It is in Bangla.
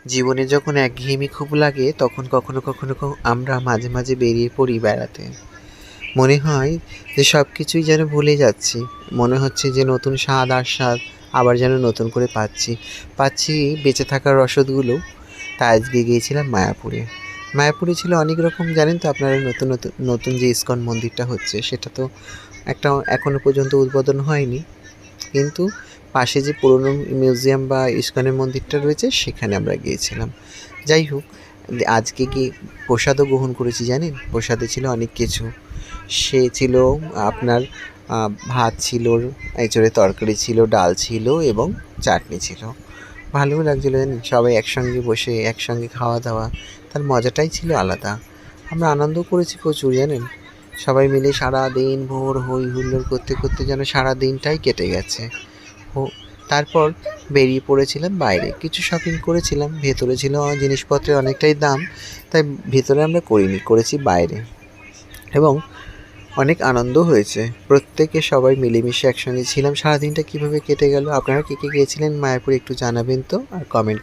জীবনে যখন একঘেয়েমি খুব লাগে তখন কখনো আমরা মাঝে মাঝে বেরিয়ে পড়ি বেড়াতে। মনে হয় যে সব কিছুই যেন ভুলে যাচ্ছি। মনে হচ্ছে যে নতুন স্বাদ আস্বাদ আবার যেন নতুন করে পাচ্ছি বেঁচে থাকার রসদগুলো। তাই আজকে গিয়েছিলাম মায়াপুরে। মায়াপুরে ছিল অনেক রকম, জানেন তো আপনারা, নতুন নতুন নতুন যে ইসকন মন্দিরটা হচ্ছে সেটা তো একটা এখনো পর্যন্ত উদ্বোধন হয়নি, কিন্তু পাশে যে পুরনো মিউজিয়াম বা ইস্কনের মন্দিরটা রয়েছে সেখানে আমরা গিয়েছিলাম। যাই হোক, আজকে কি প্রসাদও গ্রহণ করেছি জানেন? প্রসাদে ছিল অনেক কিছু। সে ছিল আপনার ভাত ছিল, এঁচোড়ে তরকারি ছিল, ডাল ছিল এবং চাটনি ছিল। ভালোও লাগছিলো জানেন, সবাই একসঙ্গে বসে একসঙ্গে খাওয়া দাওয়া, তার মজাটাই ছিল আলাদা। আমরা আনন্দ করেছি প্রচুর জানেন, সবাই মিলে সারা দিন ভোর হই হুল্লোড় করতে করতে যেন সারা দিনটাই কেটে গেছে। ও তারপর বেরিয়ে পড়েছিলাম বাইরে, কিছু শপিং করেছিলাম। ভেতরে ছিল জিনিসপত্রের অনেকটাই দাম, তাই ভেতরে আমরা করেছি বাইরে। এবং অনেক আনন্দ হয়েছে, প্রত্যেকে সবাই মিলেমিশে একসঙ্গে ছিলাম। সারাদিনটা কীভাবে কেটে গেল, আপনারা কে কে গিয়েছিলেন মায়াপুরে একটু জানাবেন তো, আর কমেন্ট